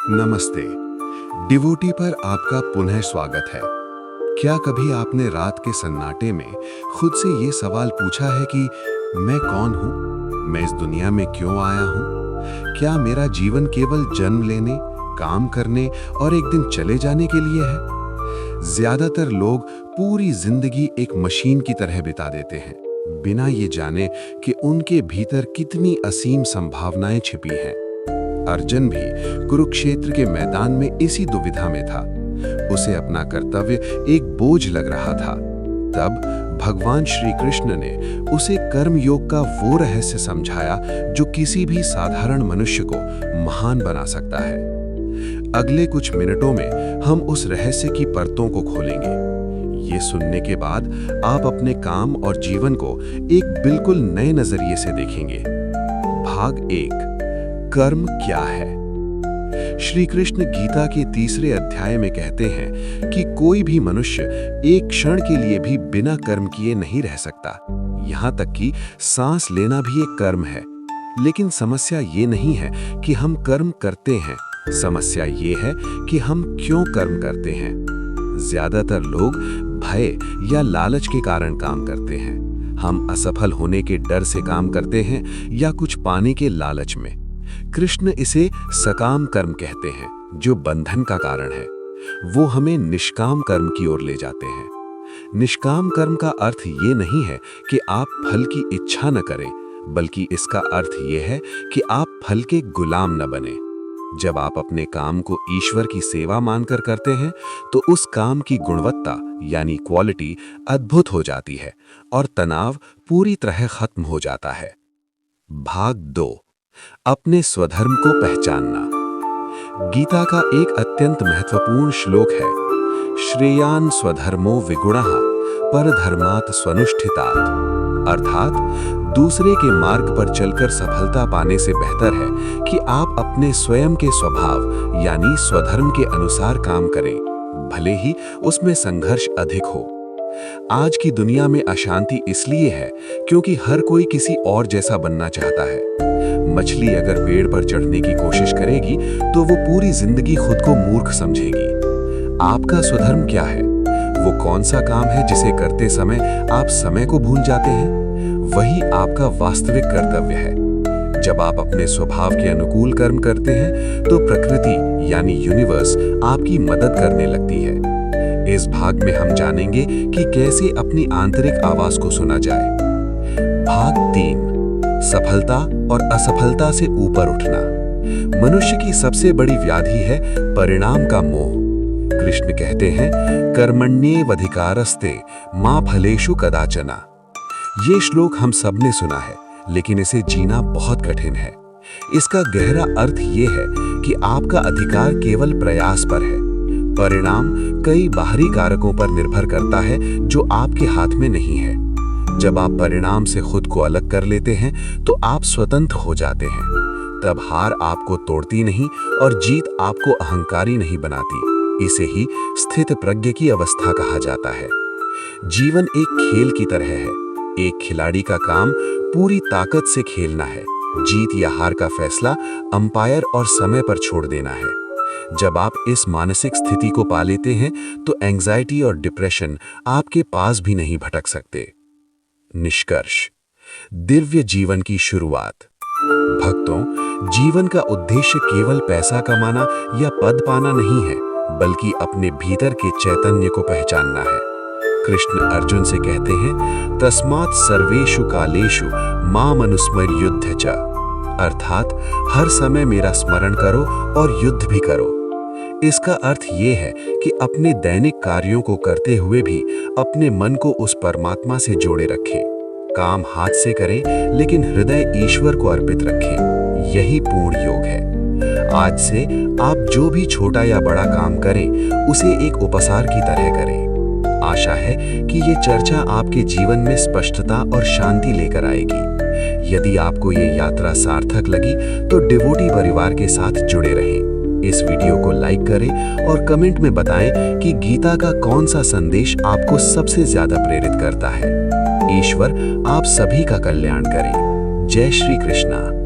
नमस्ते। डिवोटी पर आपका पुनः स्वागत है। क्या कभी आपने रात के सन्नाटे में खुद से ये सवाल पूछा है कि मैं कौन हूँ? मैं इस दुनिया में क्यों आया हूँ? क्या मेरा जीवन केवल जन्म लेने, काम करने और एक दिन चले जाने के लिए है? ज्यादातर लोग पूरी जिंदगी एक मशीन की तरह बिता देते हैं, बिना ये जाने कि उनके भीतर कितनी असीम संभावनाएं छिपी हैं। अर्जुन भी कुरुक्षेत्र के मैदान में इसी दुविधा में था। उसे अपना कर्तव्य एक बोझ लग रहा था। तब भगवान श्री कृष्ण ने उसे कर्म योग का वो रहस्य समझाया जो किसी भी साधारण मनुष्य को महान बना सकता है। अगले कुछ मिनटों में हम उस रहस्य की परतों को खोलेंगे। ये सुनने के बाद आप अपने काम और जीवन को एक बिल्कुल नए नजरिए से देखेंगे। भाग 1, कर्म क्या है? श्री कृष्ण गीता के 3 अध्याय में कहते हैं कि कोई भी मनुष्य एक क्षण के लिए भी बिना कर्म किए नहीं रह सकता। यहाँ तक कि सांस लेना भी एक कर्म है। लेकिन समस्या ये नहीं है कि हम कर्म करते हैं, समस्या ये है कि हम क्यों कर्म करते हैं। ज्यादातर लोग भय या लालच के कारण काम करते हैं। हम असफल होने के डर से काम करते हैं या कुछ पाने के लालच में। कृष्ण इसे सकाम कर्म कहते हैं, जो बंधन का कारण है। वो हमें निष्काम कर्म की ओर ले जाते हैं। निष्काम कर्म का अर्थ ये नहीं है कि आप फल की इच्छा न करें, बल्कि इसका अर्थ ये है कि आप फल के गुलाम न बने। जब आप अपने काम को ईश्वर की सेवा मानकर करते हैं, तो उस काम की गुणवत्ता यानी क्वालिटी अद्भुत हो जाती है और तनाव पूरी तरह खत्म हो जाता है। भाग 2, अपने स्वधर्म को पहचानना। गीता का एक अत्यंत महत्वपूर्ण श्लोक है, श्रेयान स्वधर्मो विगुणः परधर्मात् स्वनुष्ठितात्। अर्थात दूसरे के मार्ग पर चलकर सफलता पाने से बेहतर है कि आप अपने स्वयं के स्वभाव यानी स्वधर्म के अनुसार काम करें, भले ही उसमें संघर्ष अधिक हो। आज की दुनिया में अशांति इसलिए है क्योंकि हर कोई किसी और जैसा बनना चाहता है। मछली अगर पेड़ पर चढ़ने की कोशिश करेगी तो वो पूरी जिंदगी खुद को मूर्ख समझेगी। आपका स्वधर्म क्या है? वो कौन सा काम है जिसे करते समय आप समय को भूल जाते हैं? वही आपका वास्तविक कर्तव्य है। जब आप अपने स्वभाव के अनुकूल कर्म करते हैं तो प्रकृति यानी यूनिवर्स आपकी मदद करने लगती है। इस भाग में हम जानेंगे कि कैसे अपनी आंतरिक आवाज को सुना जाए। भाग 3, सफलता और असफलता से ऊपर उठना। मनुष्य की सबसे बड़ी व्याधि है परिणाम का मोह। कृष्ण कहते हैं, कर्मण्येवाधिकारस्ते मा फलेषु कदाचन। ये श्लोक हम सबने सुना है, लेकिन इसे जीना बहुत कठिन है। इसका गहरा अर्थ ये है कि आपका अधिकार केवल प्रयास पर है। परिणाम कई बाहरी कारकों पर निर्भर करता है जो आपके हाथ में नहीं है। जब आप परिणाम से खुद को अलग कर लेते हैं तो आप स्वतंत्र हो जाते हैं। तब हार आपको तोड़ती नहीं और जीत आपको अहंकारी नहीं बनाती। इसे ही स्थित प्रज्ञ की अवस्था कहा जाता है। जीवन एक खेल की तरह है। एक खिलाड़ी का काम पूरी ताकत से खेलना है। जीत या हार का फैसला अंपायर और समय पर छोड़ देना है। जब आप इस मानसिक स्थिति को पा लेते हैं तो एंजाइटी और डिप्रेशन आपके पास भी नहीं भटक सकते। निष्कर्ष, दिव्य जीवन की शुरुआत। भक्तों, जीवन का उद्देश्य केवल पैसा कमाना या पद पाना नहीं है, बल्कि अपने भीतर के चैतन्य को पहचानना है। कृष्ण अर्जुन से कहते हैं, तस्मात् सर्वेषु कालेषु माम अनुस्मर्युध्य च। अर्थात हर समय मेरा स्मरण करो और युद्ध भी करो। इसका अर्थ ये है कि अपने दैनिक कार्यों को करते हुए भी अपने मन को उस परमात्मा से जोड़े रखें। काम हाथ से करें, लेकिन हृदय ईश्वर को अर्पित रखें। यही पूर्ण योग है। आज से आप जो भी छोटा या बड़ा काम करें, उसे एक उपसार की तरह करें। आशा है कि ये चर्चा आपके जीवन में स्पष्टता और शांति लेकर आएगी। यदि आपको ये यात्रा सार्थक लगी तो डिवोटी परिवार के साथ जुड़े रहें। इस वीडियो को लाइक करें और कमेंट में बताएं कि गीता का कौन सा संदेश आपको सबसे ज्यादा प्रेरित करता है। ईश्वर आप सभी का कल्याण करे। जय श्री कृष्णा।